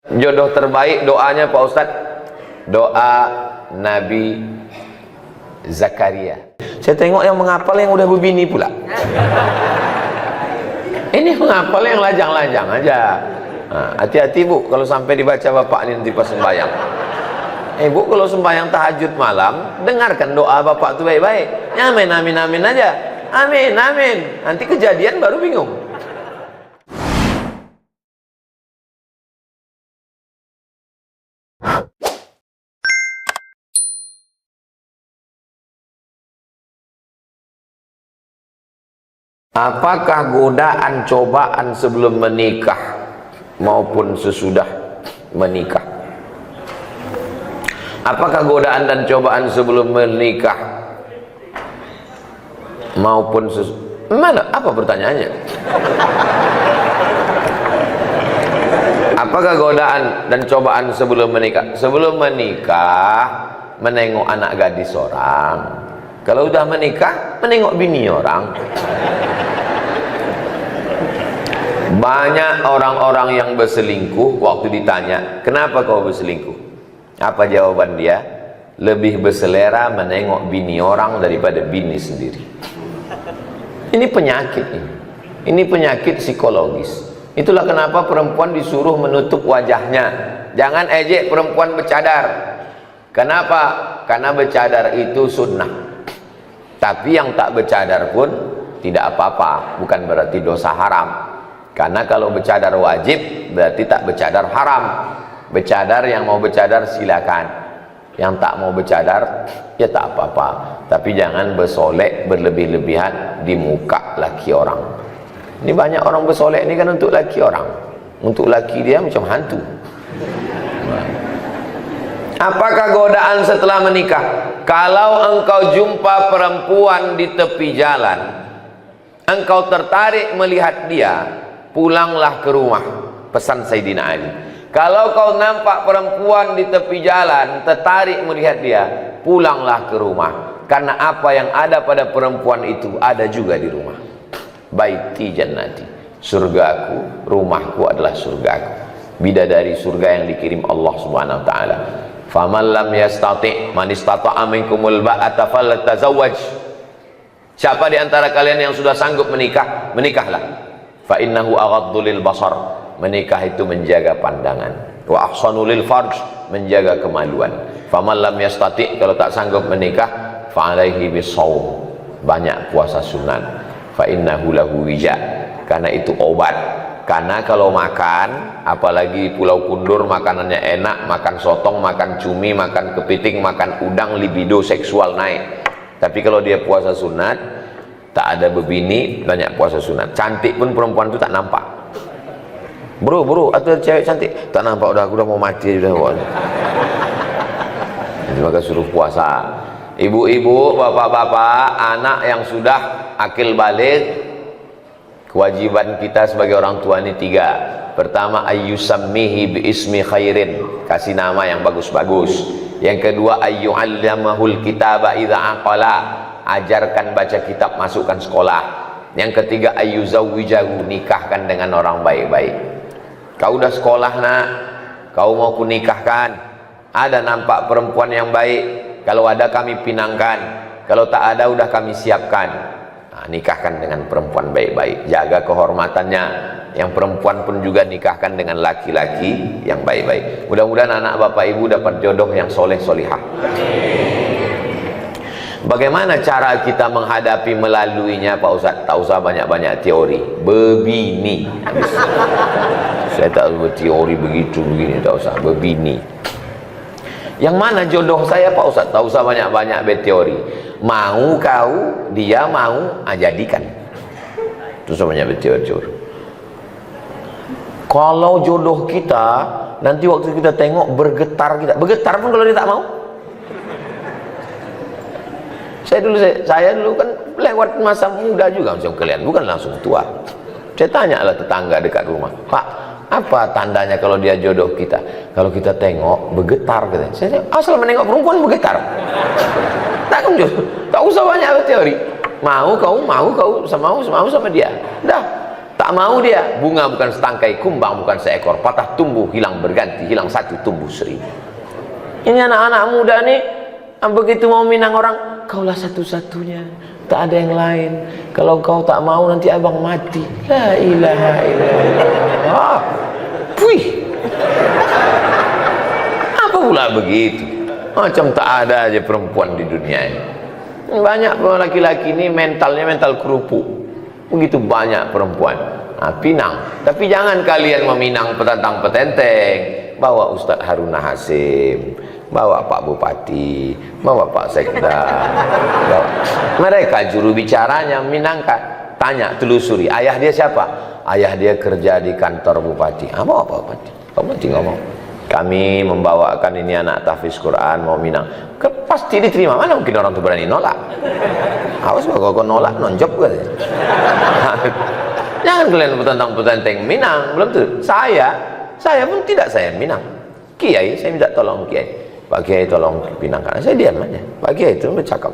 Jodoh terbaik doanya Pak Ustadz, doa Nabi Zakaria. Saya tengok yang menghafal yang udah berbini pula. Ini menghafal yang lajang-lajang aja. Hati-hati Bu kalau sampai dibaca bapak ini nanti pas sembahyang. Bu kalau sembahyang tahajud malam, dengarkan doa bapak itu baik-baik. Amin amin amin aja. Amin amin. Nanti kejadian baru bingung. Apakah godaan cobaan sebelum menikah maupun sesudah menikah? Apakah godaan dan cobaan sebelum menikah maupun mana? Apa pertanyaannya? Apakah godaan dan cobaan sebelum menikah? Sebelum menikah menengok anak gadis orang. Kalau udah menikah menengok bini orang. Banyak orang-orang yang berselingkuh, waktu ditanya, kenapa kau berselingkuh? Apa jawaban dia? Lebih berselera menengok bini orang daripada bini sendiri. Ini penyakit ini. Ini penyakit psikologis. Itulah kenapa perempuan disuruh menutup wajahnya. Jangan ejek perempuan bercadar. Kenapa? Karena bercadar itu sunnah. Tapi yang tak bercadar pun tidak apa-apa, bukan berarti dosa haram. Karena kalau bercadar wajib berarti tak bercadar haram. Bercadar yang mau bercadar silakan, yang tak mau bercadar ya tak apa-apa. Tapi jangan bersolek berlebih-lebihan di muka laki orang. Ini banyak orang bersolek ini kan untuk laki orang, untuk laki dia macam hantu. Apakah godaan setelah menikah? Kalau engkau jumpa perempuan di tepi jalan, engkau tertarik melihat dia, pulanglah ke rumah, pesan Sayyidina Ali. Kalau kau nampak perempuan di tepi jalan, tertarik melihat dia, pulanglah ke rumah. Karena apa yang ada pada perempuan itu ada juga di rumah. Baiti jannati, surgaku, rumahku adalah surgaku. Bidadari surga yang dikirim Allah Subhanahu wa taala. Faman lam yastati' man istata'a minkumul ba'ata falyatazawwaj. Siapa di antara kalian yang sudah sanggup menikah, menikahlah. Fa innahu aghaddu lil basar. Menikah itu menjaga pandangan. Wa ahsanu lil farj, menjaga kemaluan. Faman lam yastati', kalau tak sanggup menikah, fa alaihi bisawm, banyak puasa sunat. Fa innahu lahu wija, karena itu obat. Karena kalau makan, apalagi Pulau Kundur makanannya enak, makan sotong, makan cumi, makan kepiting, makan udang, libido seksual naik. Tapi kalau dia puasa sunat, tak ada berbini, banyak puasa sunat. Cantik pun perempuan itu tak nampak. Bro, atau cewek cantik tak nampak, udah aku udah mau mati sudah. Jadi maka suruh puasa. Ibu-ibu, bapak-bapak, anak yang sudah akil balik, kewajiban kita sebagai orang tua ini 3. Pertama, ayyusammihi biismi khairin, kasih nama yang bagus-bagus. Yang kedua, ayyu'allamahul kitaba idza aqala, ajarkan baca kitab, masukkan sekolah. Yang ketiga, ayyuzawwijahu, nikahkan dengan orang baik-baik. Kau udah sekolah nak, kau mau kunikahkan, ada nampak perempuan yang baik, kalau ada kami pinangkan, kalau tak ada udah kami siapkan. Nikahkan dengan perempuan baik-baik, jaga kehormatannya. Yang perempuan pun juga nikahkan dengan laki-laki yang baik-baik. Mudah-mudahan anak bapak ibu dapat jodoh yang soleh solihah. Bagaimana cara kita menghadapi melaluinya Pak Ustadz? Tak usah banyak-banyak teori, berbini. Saya tak berteori begitu begini, tak usah berbini. Yang mana jodoh saya Pak Ustadz? Tak usah banyak-banyak berteori. Mau kau, dia mau, jadikan. Terus banyak berteori. Kalau jodoh kita, nanti waktu kita tengok bergetar kita. Bergetar pun kalau dia tak mau. Saya dulu kan lewat masa muda juga macam kalian, bukan langsung tua. Saya tanyalah tetangga dekat rumah, Pak, apa tandanya kalau dia jodoh kita? Kalau kita tengok bergetar katanya. Saya asal menengok perempuan bergetar. Tak usah banyak teori. Mau kau sama dia. Dah. Tak mau dia. Bunga bukan setangkai, kumbang bukan seekor, patah tumbuh hilang berganti, hilang satu tumbuh seribu. Ini anak-anak muda nih, begitu mau minang orang, kaulah satu-satunya, tak ada yang lain. Kalau kau tak mau nanti abang mati. La ilaha illallah. Wih, apa pula begitu? Macam tak ada aja perempuan di dunia ini. Banyak laki-laki ini mentalnya mental kerupuk. Begitu banyak perempuan. Pinang. Tapi jangan kalian meminang petantang petenteng. Bawa Ustadz Haruna Hasim, bawa Pak Bupati, bawa Pak Sekda, bawa. Mereka juru bicaranya minangkan. Tanya, telusuri, ayah dia siapa? Ayah dia kerja di kantor Bupati. Apa Bupati? Bupati ngomong, kami membawakan ini anak tahfiz Quran mau minang. Pasti diterima. Mana mungkin orang itu berani nolak? Awas kalau kau nolak nonjok gue. Jangan kalian petantang-petenteng minang. Belum tuh. Saya pun tidak saya minang. Kiai, saya minta tolong Kiai. Pak Kiai tolong pinangkan. Saya diam aja. Pak Kiai itu bercakap.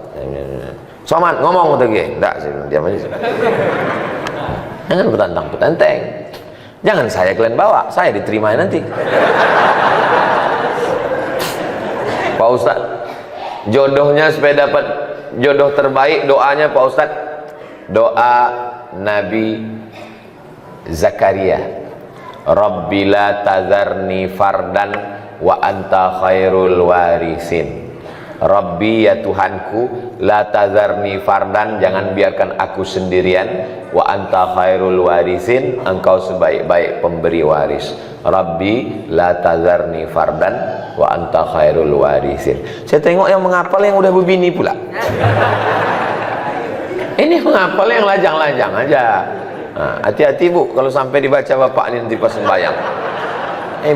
Soman ngomong untuk Kiai. Enggak, saya diam aja. Jangan petantang-petenteng. Jangan saya kalian bawa. Saya diterima nanti. Pak Ustadz, jodohnya supaya dapat jodoh terbaik, doanya Pak Ustadz, doa Nabi Zakaria, Rabbi la tazarni fardan wa anta khairul warisin. Rabbi, ya Tuhanku, la tazarni fardan, jangan biarkan aku sendirian, wa anta khairul warisin, engkau sebaik-baik pemberi waris. Rabbi la tazarni fardan wa anta khairul warisin. Saya tengok yang menghafal yang udah berbini pula. Ini menghafal yang lajang-lajang aja. Hati-hati Bu, kalau sampai dibaca bapak ini nanti pas sembahyang.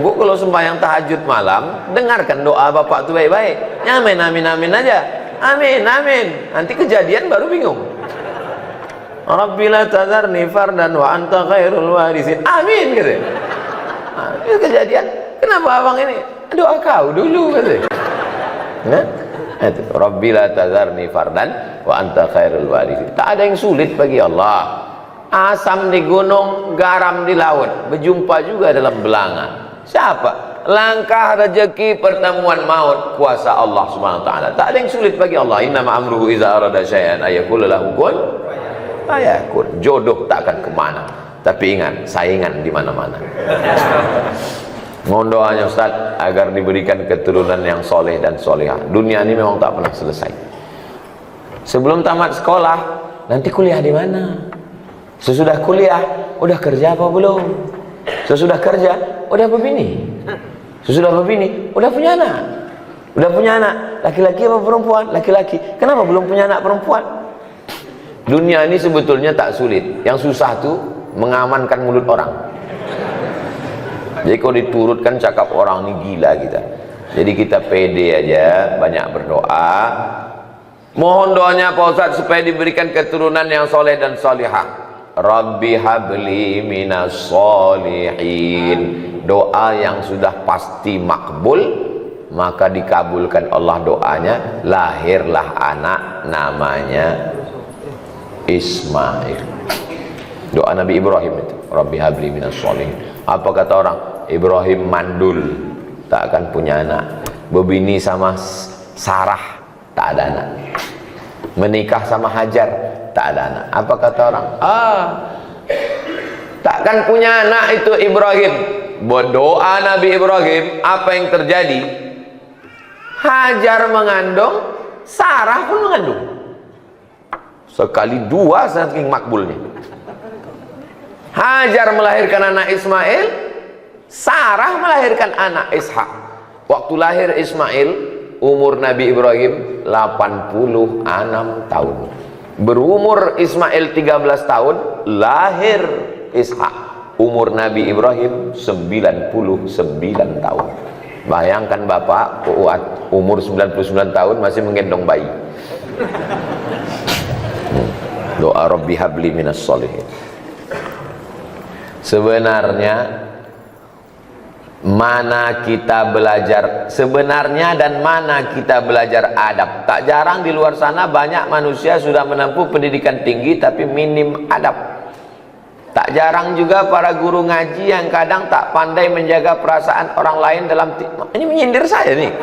Bu, kalau sembahyang tahajud malam, dengarkan doa bapak itu baik-baik. Amin, amin, amin aja. Amin, amin. Nanti kejadian baru bingung. Rabbi la tazarni fardan wa anta khairul warisin. Amin gitu. Itu kejadian. Kenapa abang ini? Doa kau dulu gitu. Nah, itu Rabbi la tazarni fardan wa anta khairul warisin. Tak ada yang sulit bagi Allah. Asam di gunung, garam di laut, berjumpa juga dalam belanga. Siapa? Langkah rezeki, pertemuan maut, kuasa Allah Subhanahu wa taala. Tak ada yang sulit bagi Allah. Innama amruhu idza arada syai'an ayaqula lahu kun fayakun. Jodoh tak akan kemana. Tapi ingat, saingan di mana-mana. Mohon doanya Ustaz agar diberikan keturunan yang soleh dan solehah. Dunia ini memang tak pernah selesai. Sebelum tamat sekolah, nanti kuliah di mana? Sesudah kuliah, udah kerja apa belum? Sesudah kerja, udah berbini? Sesudah berbini, udah punya anak? Udah punya anak, laki-laki apa perempuan? Laki-laki. Kenapa belum punya anak perempuan? Dunia ini sebetulnya tak sulit. Yang susah tuh mengamankan mulut orang. Jadi kalau diturutkan cakap orang ini gila kita. Jadi kita pede aja, banyak berdoa. Mohon doanya Pak Ustadz supaya diberikan keturunan yang soleh dan solihah. Rabbi habli minas solihin. Doa yang sudah pasti makbul, maka dikabulkan Allah doanya. Lahirlah anak namanya Ismail. Doa Nabi Ibrahim itu, Rabbi habli minas solihin. Apa kata orang? Ibrahim mandul, tak akan punya anak. Berbini sama Sarah, tak ada anak. Menikah sama Hajar, tak ada anak. Apa kata orang? Takkan punya anak itu Ibrahim. Berdoa Nabi Ibrahim, apa yang terjadi? Hajar mengandung, Sarah pun mengandung. Sekali dua saking makbulnya. Hajar melahirkan anak Ismail, Sarah melahirkan anak Ishak. Waktu lahir Ismail, umur Nabi Ibrahim 86 tahun. Berumur Ismail 13 tahun, lahir Ishak. Umur Nabi Ibrahim 99 tahun. Bayangkan Bapak, umur 99 tahun masih menggendong bayi. Doa Rabbi habli minas solihin. Sebenarnya mana kita belajar adab. Tak jarang di luar sana banyak manusia sudah menempuh pendidikan tinggi tapi minim adab. Tak jarang juga para guru ngaji yang kadang tak pandai menjaga perasaan orang lain dalam ini menyindir saya nih.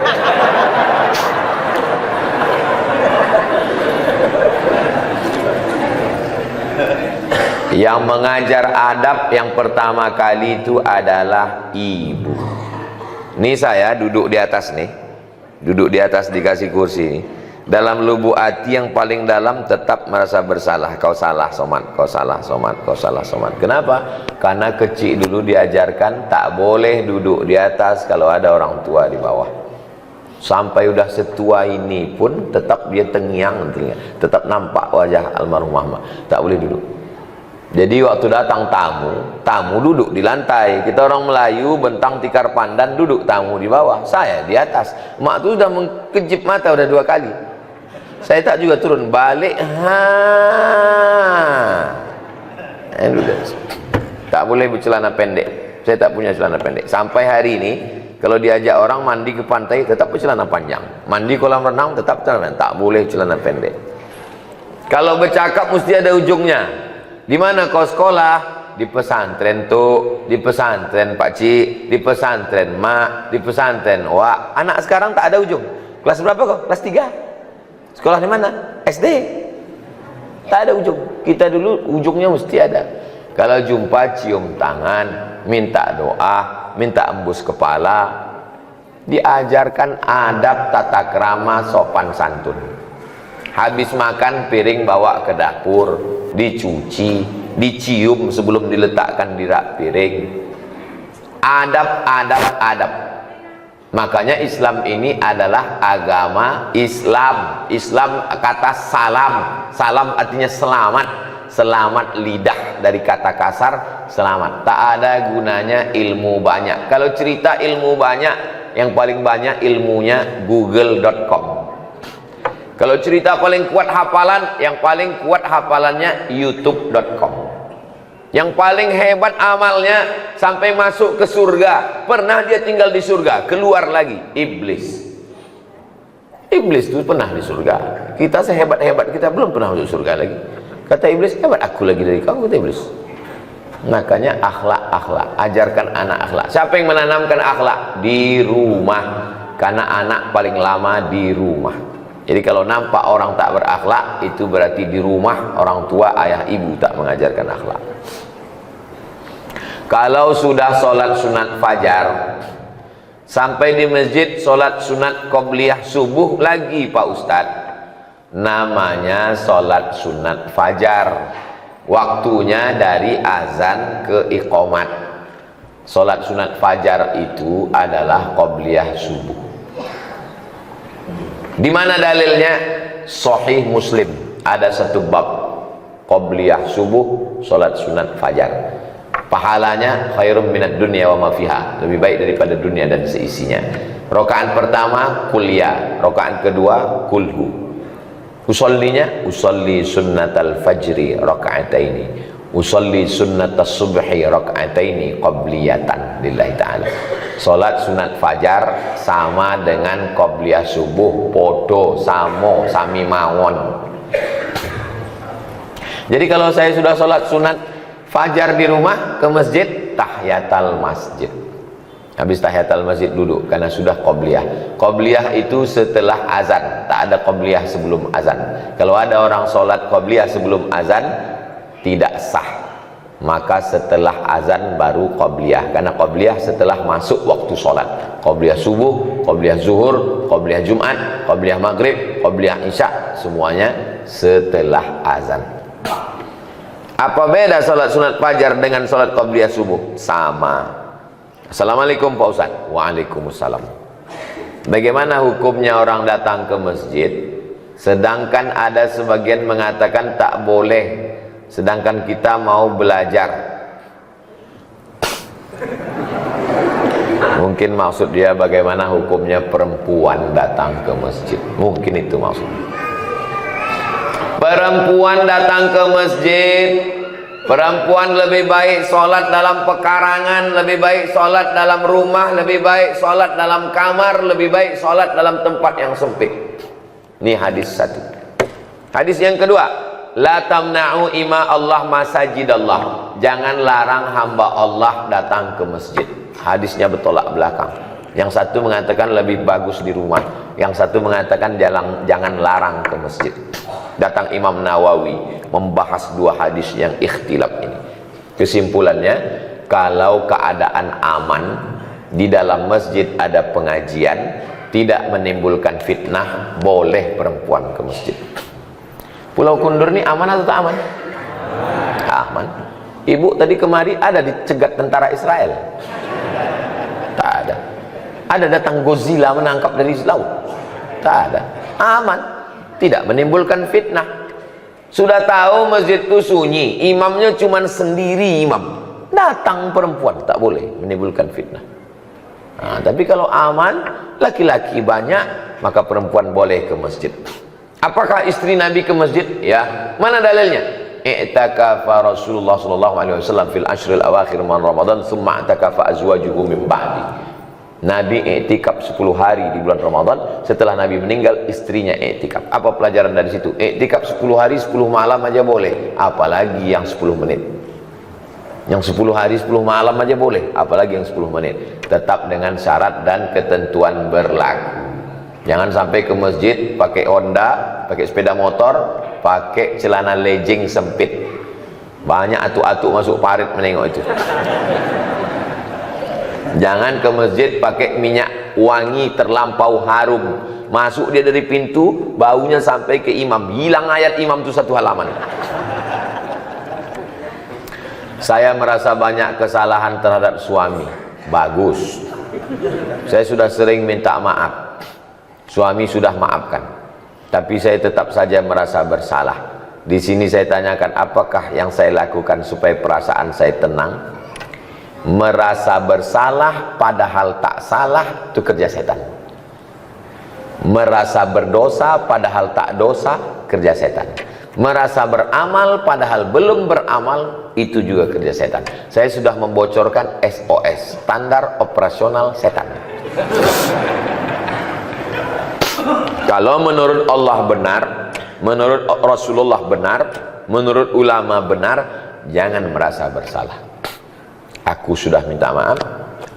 Yang mengajar adab yang pertama kali itu adalah ibu. Ini saya duduk di atas nih, duduk di atas dikasih kursi nih. Dalam lubuk hati yang paling dalam tetap merasa bersalah. Kau salah Somad, kau salah Somad, kau salah Somad. Kenapa? Karena kecil dulu diajarkan tak boleh duduk di atas kalau ada orang tua di bawah. Sampai udah setua ini pun tetap dia tengiang, tetap nampak wajah almarhum Muhammad. Tak boleh duduk. Jadi waktu datang tamu duduk di lantai. Kita orang Melayu bentang tikar pandan, duduk tamu di bawah, saya di atas. Mak tu sudah mengkejip mata udah 2 kali. Saya tak juga turun, balik. Tak boleh bercelana pendek. Saya tak punya celana pendek. Sampai hari ini kalau diajak orang mandi ke pantai tetap bercelana panjang. Mandi kolam renang tetap celana, tak boleh celana pendek. Kalau bercakap mesti ada ujungnya. Di mana kau sekolah? Di pesantren tu, di pesantren pakcik, di pesantren mak, di pesantren wak. Anak sekarang tak ada ujung. Kelas berapa kau? Kelas 3. Sekolah di mana? SD. Tak ada ujung. Kita dulu ujungnya mesti ada. Kalau jumpa cium tangan, minta doa, minta embus kepala. Diajarkan adab tata krama sopan santun. Habis makan piring bawa ke dapur, dicuci, dicium sebelum diletakkan di rak piring. Adab. Makanya Islam ini adalah agama Islam. Islam kata salam. Salam artinya selamat. Selamat lidah, dari kata kasar selamat. Tak ada gunanya ilmu banyak. Kalau cerita ilmu banyak, yang paling banyak ilmunya google.com. Kalau cerita paling kuat hafalan, yang paling kuat hafalannya youtube.com. Yang paling hebat amalnya sampai masuk ke surga. Pernah dia tinggal di surga, keluar lagi, iblis. Iblis itu pernah di surga. Kita sehebat-hebat kita belum pernah masuk surga lagi. Kata iblis, hebat aku lagi dari kau, kata iblis. Makanya akhlak. Ajarkan anak akhlak. Siapa yang menanamkan akhlak? Di rumah. Karena anak paling lama di rumah. Jadi kalau nampak orang tak berakhlak, itu berarti di rumah orang tua, ayah, ibu tak mengajarkan akhlak. Kalau sudah sholat sunat fajar, sampai di masjid sholat sunat qobliyah subuh lagi Pak Ustadz, namanya sholat sunat fajar. Waktunya dari azan ke iqomat. Sholat sunat fajar itu adalah qobliyah subuh. Di mana dalilnya? Sahih Muslim, ada satu bab qobliyah subuh, salat sunat fajar. Pahalanya khairum minad dunya wa ma fiha, lebih baik daripada dunia dan seisinya. Rakaat pertama kuliah, rakaat kedua kulhu. Usalli sunnatal fajri raka'ataini. Usalli sunnatas subhi raka'ataini qabliyatan lillahi ta'ala. Salat sunat fajar sama dengan qobliyah subuh, podo, samo, sami mawon. Jadi kalau saya sudah salat sunat fajar di rumah, ke masjid, tahiyatul masjid. Habis tahiyatul masjid duduk, karena sudah qobliyah. Qobliyah itu setelah azan, tak ada qobliyah sebelum azan. Kalau ada orang salat qobliyah sebelum azan, tidak sah. Maka setelah azan baru qobliyah, karena qobliyah setelah masuk waktu sholat. Qobliyah subuh, qobliyah zuhur, qobliyah jumat, qobliyah maghrib, qobliyah isya, semuanya setelah azan. Apa beda sholat sunat fajar dengan sholat qobliyah subuh? Sama. Assalamualaikum Pak Ustaz. Waalaikumsalam. Bagaimana hukumnya orang datang ke masjid, sedangkan ada sebagian mengatakan tak boleh, sedangkan kita mau belajar? Mungkin maksud dia bagaimana hukumnya perempuan datang ke masjid. Mungkin itu maksudnya. Perempuan datang ke masjid, perempuan lebih baik sholat dalam pekarangan, lebih baik sholat dalam rumah, lebih baik sholat dalam kamar, lebih baik sholat dalam tempat yang sempit. Ini hadis satu. Hadis yang kedua, la tamna'u ima Allah masajidallah. Jangan larang hamba Allah datang ke masjid. Hadisnya bertolak belakang. Yang satu mengatakan lebih bagus di rumah, yang satu mengatakan jangan larang ke masjid. Datang Imam Nawawi membahas dua hadis yang ikhtilaf ini. Kesimpulannya, kalau keadaan aman, di dalam masjid ada pengajian, tidak menimbulkan fitnah, boleh perempuan ke masjid. Pulau Kundur ini aman atau tak aman? Aman. Ibu tadi kemari ada dicegat tentara Israel? Tak ada. Ada datang Godzilla menangkap dari laut? Tak ada. Aman. Tidak menimbulkan fitnah. Sudah tahu masjid itu sunyi, imamnya cuma sendiri imam. Datang perempuan, tak boleh menimbulkan fitnah. Nah, tapi kalau aman, laki-laki banyak, maka perempuan boleh ke masjid. Apakah istri Nabi ke masjid? Ya. Mana dalilnya? I'takafa Rasulullah sallallahu alaihi wasallam fil ashril awakhir min Ramadan, thumma i'takafa azwajuhu min ba'di. Nabi i'tikaf 10 hari di bulan Ramadan, setelah Nabi meninggal istrinya i'tikaf. Apa pelajaran dari situ? I'tikaf 10 hari 10 malam aja boleh, apalagi yang 10 menit. Yang 10 hari 10 malam aja boleh, apalagi yang 10 menit. Tetap dengan syarat dan ketentuan berlaku. Jangan sampai ke masjid pakai Honda, pakai sepeda motor, pakai celana legging sempit. Banyak atu-atu masuk parit menengok itu. Jangan ke masjid pakai minyak wangi terlampau harum. Masuk dia dari pintu, baunya sampai ke imam. Hilang ayat imam itu satu halaman. Saya merasa banyak kesalahan terhadap suami. Bagus. Saya sudah sering minta maaf. Suami sudah maafkan. Tapi saya tetap saja merasa bersalah. Di sini saya tanyakan, apakah yang saya lakukan supaya perasaan saya tenang? Merasa bersalah padahal tak salah, itu kerja setan. Merasa berdosa padahal tak dosa, kerja setan. Merasa beramal padahal belum beramal, itu juga kerja setan. Saya sudah membocorkan SOS, standar operasional setan. Kalau menurut Allah benar, menurut Rasulullah benar, menurut ulama benar, jangan merasa bersalah. Aku sudah minta maaf,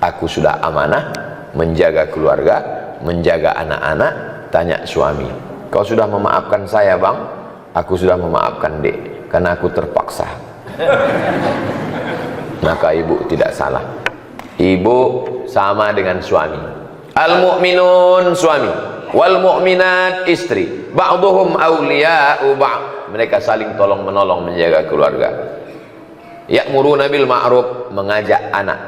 aku sudah amanah menjaga keluarga, menjaga anak-anak. Tanya suami, kau sudah memaafkan saya bang? Aku sudah memaafkan dek, karena aku terpaksa. Maka ibu tidak salah. Ibu sama dengan suami. Al-mu'minun suami, wal mu'minat istri, ba'duhum awliya'u ba'd. Mereka saling tolong menolong menjaga keluarga. Ya'muruna bil ma'ruf, mengajak anak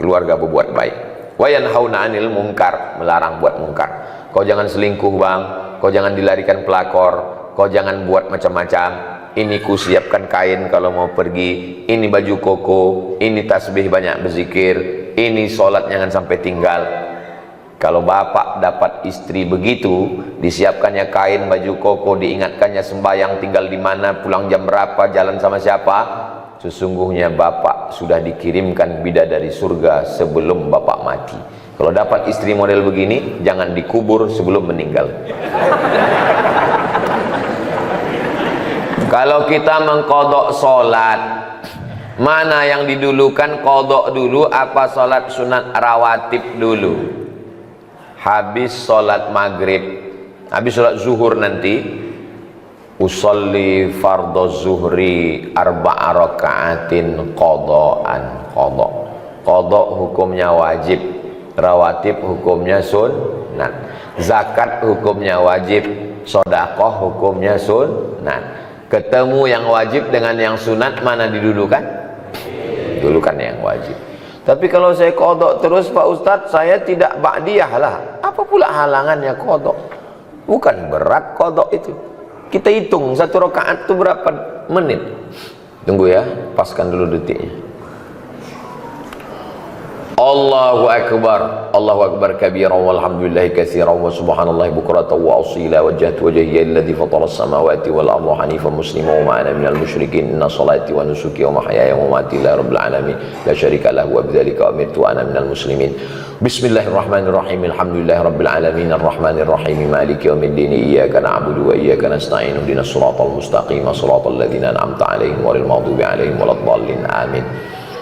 keluarga berbuat baik. Wa yanhauna 'anil munkar, melarang buat munkar. Kau jangan selingkuh bang, kau jangan dilarikan pelakor, kau jangan buat macam-macam. Ini ku siapkan kain kalau mau pergi, ini baju koko, ini tasbih banyak berzikir, ini sholat jangan sampai tinggal. Kalau bapak dapat istri begitu, disiapkannya kain, baju koko, diingatkannya sembahyang tinggal di mana, pulang jam berapa, jalan sama siapa, sesungguhnya bapak sudah dikirimkan bidadari surga sebelum bapak mati. Kalau dapat istri model begini, jangan dikubur sebelum meninggal. Kalau kita mengkodok sholat, mana yang didulukan, kodok dulu apa sholat sunat rawatib dulu? Habis sholat maghrib, habis sholat zuhur nanti, usolli fardhu zuhri arba'a raka'atin qada'an. Qada' hukumnya wajib, rawatib hukumnya sunnat, zakat hukumnya wajib, sedekah hukumnya sunnat. Ketemu yang wajib dengan yang sunat, mana didudukan? Dulukan yang wajib. Tapi kalau saya qada terus Pak Ustadz, saya tidak ba'diyah lah. Apa pula halangannya qada? Bukan berat qada itu. Kita hitung satu rakaat itu berapa menit. Tunggu ya, paskan dulu detiknya. Allahu akbar, Allahu akbar kabira walhamdulillahi katsiran wa subhanallahi bukratan wa asila wajjahtu wajhiya alladhi fatara as-samawati wal arda hanifan musliman wa ma ana minal musyrikin inna salati wa nusuki wa mahyaya wa mamati lillahi rabbil alamin la syarika lahu wa bidzalika umirtu wa ana minal muslimin. Bismillahirrahmanirrahim. Alhamdulillahi rabbil alamin arrahmanir rahim maliki yaumiddin iyyaka na'budu wa iyyaka nasta'in ihdinas siratal mustaqim siratal ladzina an'amta 'alaihim ghairil maghdubi 'alaihim waladdallin amin.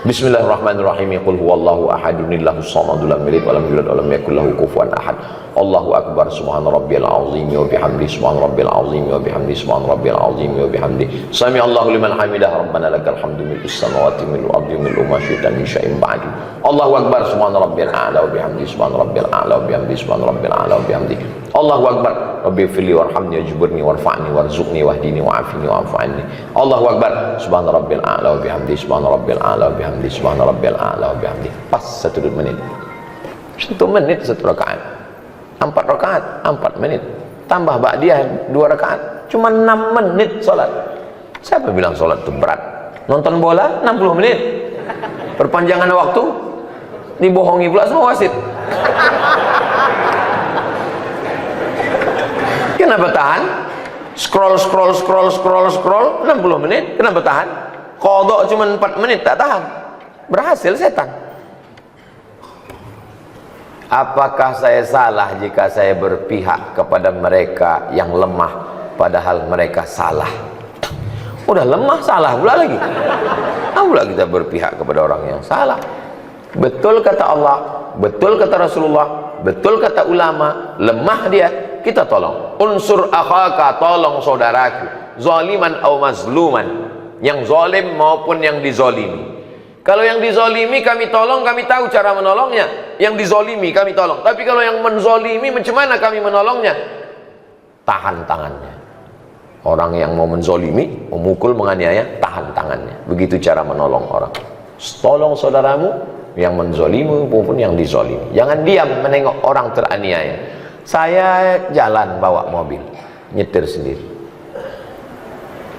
Bismillahirrahmanirrahim. Qul huwallahu ahadun illahus samad lam yalid walam yulad walam yakul lahu kufuwan ahad. Allahu akbar subhana rabbiyal azim wa bihamdi subhana rabbiyal azim wa bihamdi subhana rabbiyal azim wa bihamdi sami Allahu liman hamidah rabbana lakal hamdu mil'us samawati mil'ul ardi mil'u ma syi'ta min syai'in ba'du. Allahu akbar subhana rabbiyal a'la wa bihamdi subhana rabbiyal a'la wa bihamdi subhana rabbiyal a'la wa bihamdi. Allahu akbar rabbi firli warhamni wajburni warfa'ni warzuqni wahdini wa'afini wa'fu anni. Allahu akbar subhana rabbil a'la wa bihamdi subhana rabbil a'la wa bihamdi subhana rabbil a'la wa bihamdi. Pas 1 menit. 1 menit 1 rakaat. 4 rakaat 4 menit. Tambah ba'diyah 2 rakaat. Cuma 6 menit salat. Siapa bilang salat itu berat? Nonton bola 60 menit. Perpanjangan waktu dibohongi pula semua wasit. Kenapa tahan? Scroll 60 menit. Kenapa tahan? Qadha cuma 4 menit tak tahan. Berhasil setan. Apakah saya salah jika saya berpihak kepada mereka yang lemah padahal mereka salah? Udah lemah salah pula lagi. Pula kita berpihak kepada orang yang salah. Betul kata Allah, betul kata Rasulullah, betul kata ulama, lemah dia, kita tolong. Unsur akhaka, tolong saudaraku, zaliman au mazluman, yang zalim maupun yang dizalimi. Kalau yang dizalimi kami tolong, kami tahu cara menolongnya. Yang dizalimi kami tolong. Tapi kalau yang menzalimi, macam mana kami menolongnya? Tahan tangannya. Orang yang mau menzalimi, memukul, menganiaya, tahan tangannya. Begitu cara menolong orang. Tolong saudaramu yang menzalimi maupun yang dizalimi. Jangan diam menengok orang teraniaya. Saya jalan bawa mobil, nyetir sendiri.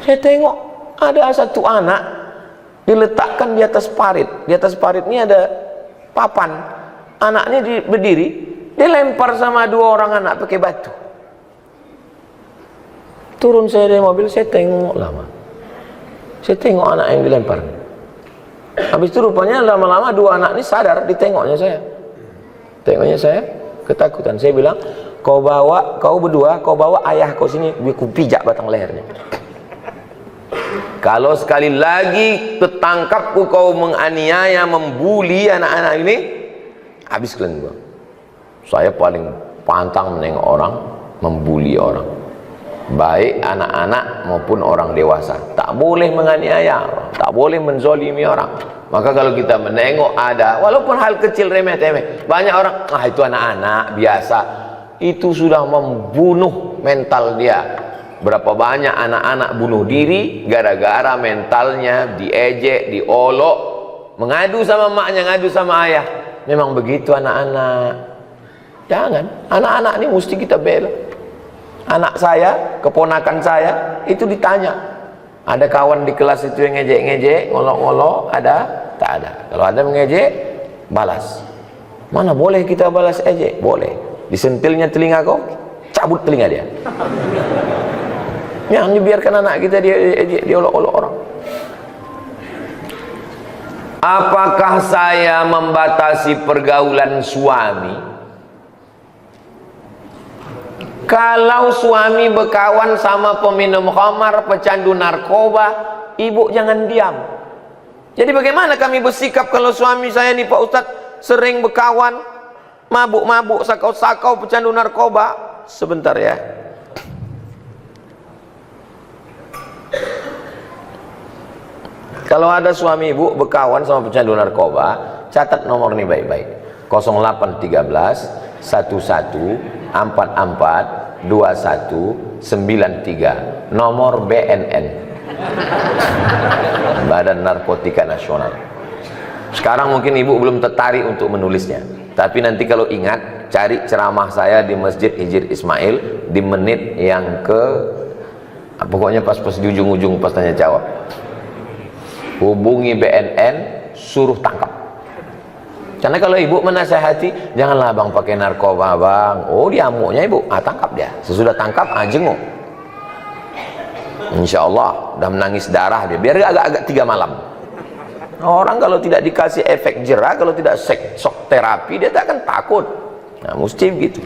Saya tengok ada satu anak diletakkan di atas parit. Di atas parit ini ada papan. Anaknya berdiri, dilempar sama 2 orang anak pakai batu. Turun saya dari mobil, saya tengok lama. Saya tengok anak yang dilempar. Habis itu rupanya lama-lama 2 anak ini sadar, ditengoknya saya. Tengoknya saya, ketakutan. Saya bilang, kau berdua bawa ayah kau sini, aku pijak batang lehernya. Kalau sekali lagi ketangkapku kau menganiaya, membuli anak-anak ini, habis kalian gua. Saya paling pantang menengok orang, membuli orang, baik anak-anak maupun orang dewasa. Tak boleh menganiaya orang, tak boleh menzalimi orang. Maka kalau kita menengok ada, walaupun hal kecil remeh-temeh, banyak orang, itu anak-anak biasa, itu sudah membunuh mental dia. Berapa banyak anak-anak bunuh diri gara-gara mentalnya diejek, diolok, mengadu sama maknya, ngadu sama ayah. Memang begitu anak-anak. Jangan, anak-anak ini mesti kita bela. Anak saya, keponakan saya, itu ditanya, ada kawan di kelas itu yang ngejek-ngejek, ngolok-ngolok, ada? Tak ada. Kalau ada mengejek, balas. Mana boleh kita balas ejek? Boleh. Disentilnya telinga kau, cabut telinga dia. Jangan dibiarkan anak kita diolok-olok orang. Apakah saya membatasi pergaulan suami? Kalau suami berkawan sama peminum khamar, pecandu narkoba, ibu jangan diam. Jadi bagaimana kami bersikap kalau suami saya nih Pak Ustadz sering berkawan, mabuk-mabuk, sakau-sakau, pecandu narkoba? Sebentar ya. Kalau ada suami ibu berkawan sama pecandu narkoba, catat nomor ini baik-baik. 0813 11 44 21 93, nomor BNN, Badan Narkotika Nasional. Sekarang mungkin ibu belum tertarik untuk menulisnya, tapi nanti kalau ingat, cari ceramah saya di Masjid Hijir Ismail di menit yang pokoknya pas di ujung-ujung pas tanya jawab. Hubungi BNN, suruh tangkap. Karena kalau ibu menasehati, janganlah bang pakai narkoba bang. Oh dia amuknya ibu, tangkap dia. Sesudah tangkap, jenguk. Insya Allah udah menangis darah dia. Biar agak-agak 3 malam. Orang kalau tidak dikasih efek jerah, kalau tidak shock terapi, dia tak akan takut. Nah mesti begitu.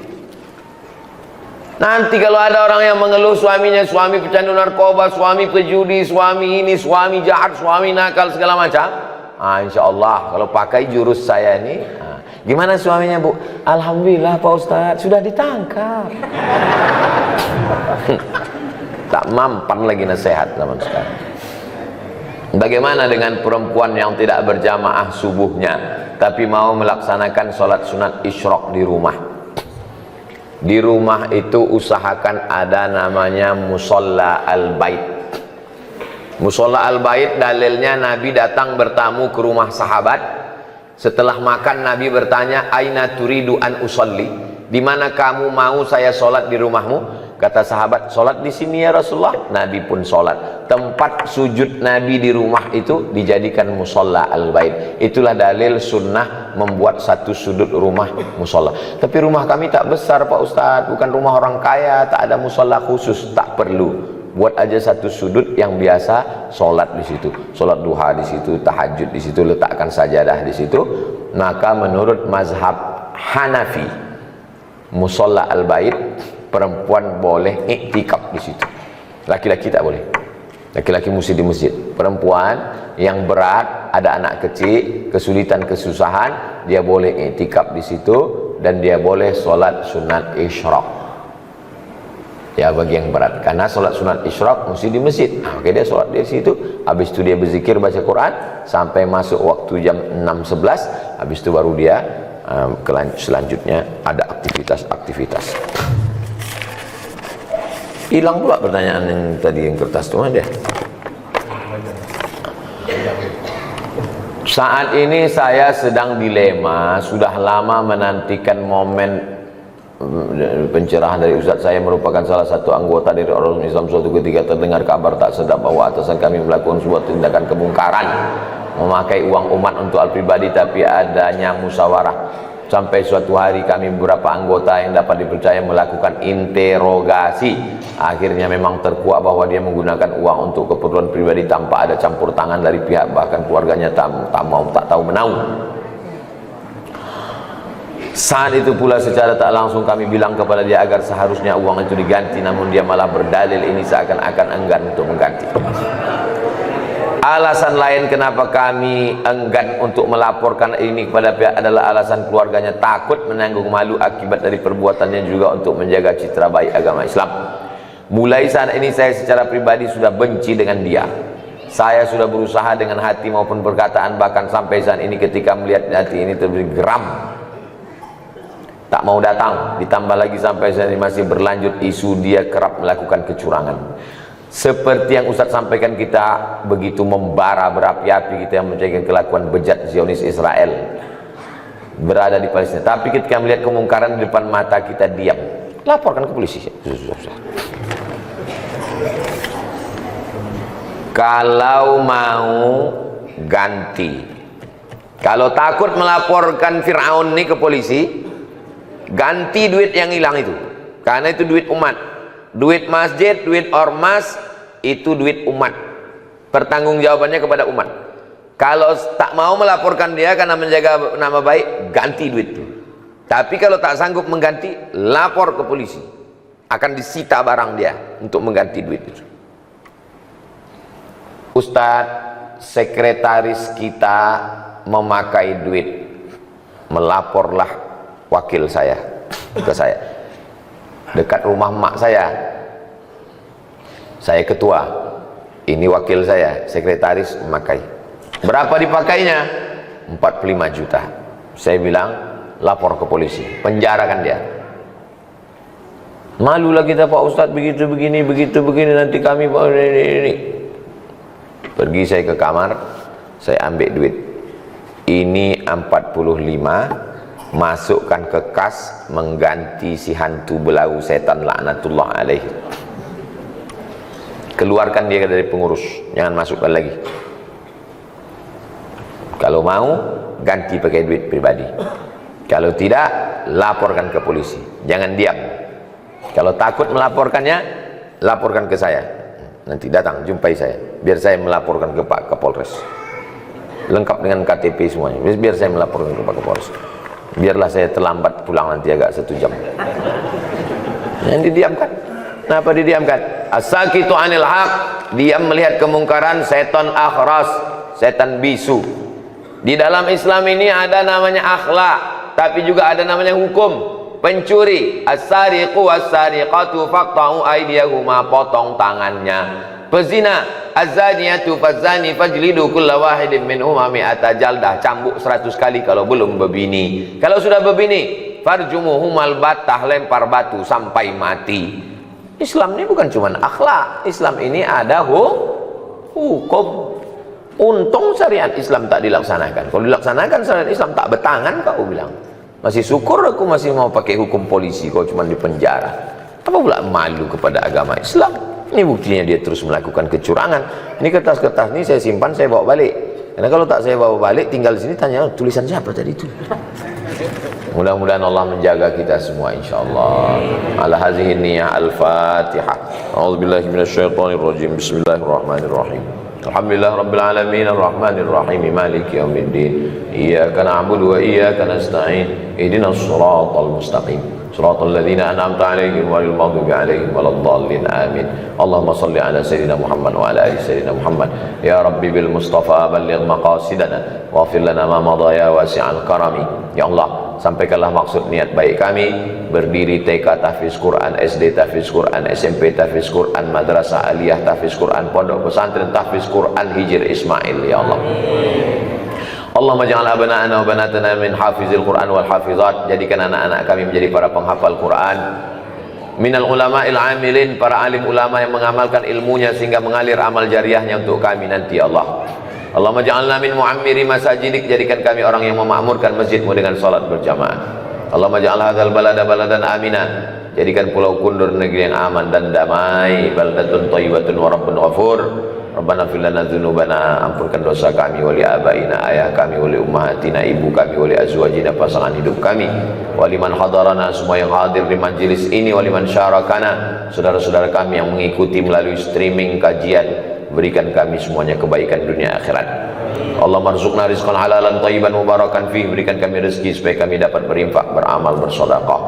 Nanti kalau ada orang yang mengeluh suaminya, suami pecandu narkoba, suami pejudi, suami ini, suami jahat, suami nakal, segala macam, insya Allah kalau pakai jurus saya ini, gimana suaminya bu? Alhamdulillah Pak Ustadz sudah ditangkap. Tak mampan lagi nasihat zaman sekarang. Bagaimana dengan perempuan yang tidak berjamaah subuhnya tapi mau melaksanakan sholat sunat isyraq di rumah? Di rumah itu usahakan ada namanya musolla al-bait. Musolla al-bait dalilnya Nabi datang bertamu ke rumah sahabat. Setelah makan Nabi bertanya, aina turidu an usolli? Di mana kamu mau saya sholat di rumahmu? Kata sahabat, sholat di sini ya Rasulullah. Nabi pun sholat. Tempat sujud Nabi di rumah itu dijadikan musolla al-bait. Itulah dalil sunnah membuat satu sudut rumah musolla. Tapi rumah kami tak besar Pak Ustadz, bukan rumah orang kaya, tak ada musolla khusus. Tak perlu. Buat aja satu sudut yang biasa sholat di situ, sholat duha di situ, tahajud di situ, letakkan sajadah di situ. Maka menurut mazhab Hanafi, musolla al-bait perempuan boleh iktikaf di situ. Laki-laki tak boleh. Laki-laki mesti di masjid. Perempuan yang berat, ada anak kecil, kesulitan, kesusahan, dia boleh iktikaf di situ dan dia boleh sholat sunat isyraq. Ya bagi yang berat, karena sholat sunat isyraq mesti di masjid. Oke, dia sholat di situ, habis itu dia berzikir baca Quran sampai masuk waktu jam 6.11, habis itu baru dia selanjutnya ada aktivitas-aktivitas. Hilang pula pertanyaan yang tadi, yang kertas itu dia. Saat ini saya sedang dilema, sudah lama menantikan momen pencerahan dari Ustadz. Saya merupakan salah satu anggota dari orang Islam. Suatu ketika terdengar kabar tak sedap bahwa atasan kami melakukan sebuah tindakan kemungkaran, memakai uang umat untuk hal pribadi, tapi adanya musyawarah. Sampai suatu hari kami beberapa anggota yang dapat dipercaya melakukan interogasi. Akhirnya memang terkuak bahwa dia menggunakan uang untuk keperluan pribadi tanpa ada campur tangan dari pihak bahkan keluarganya tak tahu menahu. Saat itu pula secara tak langsung kami bilang kepada dia agar seharusnya uang itu diganti, namun dia malah berdalil ini seakan-akan enggan untuk mengganti. Alasan lain kenapa kami enggan untuk melaporkan ini kepada pihak adalah alasan keluarganya takut menanggung malu akibat dari perbuatannya, juga untuk menjaga citra baik agama Islam. Mulai saat ini saya secara pribadi sudah benci dengan dia. Saya sudah berusaha dengan hati maupun perkataan, bahkan sampai saat ini ketika melihat hati ini terjadi geram, tak mau datang. Ditambah lagi sampai saat ini masih berlanjut isu dia kerap melakukan kecurangan. Seperti yang Ustadz sampaikan, kita begitu membara berapi-api kita yang mencegah kelakuan bejat Zionis Israel berada di Palestina. Tapi ketika melihat kemungkaran di depan mata kita diam. Laporkan ke polisi. Kalau mau ganti, kalau takut melaporkan Fir'aun ini ke polisi, ganti duit yang hilang itu, karena itu duit umat. Duit masjid, duit ormas, itu duit umat. Pertanggungjawabannya kepada umat. Kalau tak mau melaporkan dia karena menjaga nama baik, ganti duit itu. Tapi kalau tak sanggup mengganti, lapor ke polisi. Akan disita barang dia untuk mengganti duit itu. Ustadz, sekretaris kita memakai duit. Melaporlah wakil saya ke saya. Dekat rumah mak saya ketua, ini wakil saya, sekretaris memakai. Berapa dipakainya? 45 juta. Saya bilang lapor ke polisi, penjarakan dia. Malulah kita Pak Ustadz, begitu begini nanti kami ini. Pergi saya ke kamar, saya ambil duit. Ini 45, masukkan ke kas, mengganti si hantu belau setan laknatullah alaihi. Keluarkan dia dari pengurus, jangan masukkan lagi. Kalau mau ganti pakai duit pribadi. Kalau tidak, laporkan ke polisi. Jangan diam. Kalau takut melaporkannya, laporkan ke saya. Nanti datang jumpai saya, biar saya melaporkan ke Pak Kapolres, lengkap dengan KTP semuanya. Biar saya melaporkan ke Pak Kapolres. Biarlah saya terlambat pulang nanti agak 1 jam. Yang didiamkan. Kenapa didiamkan? As-sakitu anil haq, diam melihat kemungkaran, setan akhras, setan bisu. Di dalam Islam ini ada namanya akhlak, tapi juga ada namanya hukum. Pencuri, as-sariqu was-sariqatu faqta'u aydiyahuma, potong tangannya. Pezina, az-zaniyatu faz-zani fajlidu kulla wahidin minhuma mi'ata jaldah, cambuk 100 kali kalau belum berbini. Kalau sudah berbini, farjumuhumal battah, lempar batu sampai mati. Islam ini bukan cuma akhlak, Islam ini ada hukum. Untung syariat Islam tak dilaksanakan. Kalau dilaksanakan syariat Islam tak betangan, kau bilang. Masih syukur aku masih mau pakai hukum polisi, kau cuma di penjara. Apa pula malu kepada agama Islam? Ini buktinya dia terus melakukan kecurangan. Ini kertas-kertas ini saya simpan, saya bawa balik. Karena kalau tak saya bawa balik, tinggal di sini tanya, tulisan siapa tadi itu? Mudah-mudahan Allah menjaga kita semua insyaallah. Ala hadhihi niyyah al-Fatihah. A'udzubillahi minasyaitonir rajim. Bismillahirrahmanirrahim. Alhamdulillah rabbil alamin arrahmanir rahim maliki yaumiddin. Iyyaka na'budu wa iyyaka nasta'in. Ihdinas shiratal mustaqim. Shiratal ladzina an'amta 'alaihim ghairil maghdubi 'alaihim waladdallin. Amin. Allahumma shalli ala sayyidina Muhammad wa ala ali sayyidina Muhammad. Ya Rabbi bil Mustafa balligh maqasidana waghfir lana ma madha ya wasi'al karami. Ya Allah, sampaikanlah maksud niat baik kami berdiri TK tahfiz Quran, SD tahfiz Quran, SMP tahfiz Quran, madrasah aliyah tahfiz Quran, pondok pesantren tahfiz Quran Hijr Ismail. Ya Allah, Allahumma ja'al abna'ana wa banatana min hafizil Quran wal hafizat. Jadikan anak-anak kami menjadi para penghafal Quran, minal ulama'il amilin, para alim ulama yang mengamalkan ilmunya sehingga mengalir amal jariahnya untuk kami nanti. Ya Allah, Allahumma ja'alna min mu'ammiri masajidik, jadikan kami orang yang memakmurkan masjidmu dengan salat berjamaah. Allahumma ja'al hadzal balada baladan amina, jadikan Pulau Kundur negeri yang aman dan damai. Baldatun thayyibatun wa rabbun ghafur. Rabbana fil lana dzunubana, ampunkan dosa kami, wali abaina, ayah kami, wali ummahatina, ibu kami, wali azwajina, pasangan hidup kami, wali man hadarana, semua yang hadir di majelis ini, wali man syarakana, saudara-saudara kami yang mengikuti melalui streaming kajian. Berikan kami semuanya kebaikan dunia akhirat. Allah marzuqna rizqan halalan thayyiban mubarakan fih. Berikan kami rezeki supaya kami dapat berinfak, beramal, bersedekah.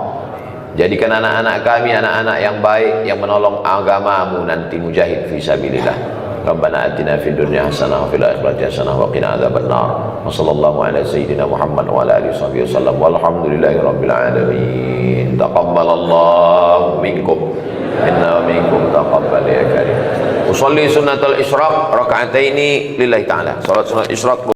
Jadikan anak-anak kami anak-anak yang baik, yang menolong agamamu nanti, mujahid fi sabilillah. Rabbana atina fid dunya hasanah wa fil akhirati hasanah wa qina adzabannar. Wa sallallahu ala sayyidina Muhammad wa ala alihi wasallam. Walhamdulillahi rabbil alamin. Taqabbalallahu minkum inna wa minkum taqabbal ya karim. Usolli sunnatul isyraq raka'ataini lillahi ta'ala. Salat sunat isyraq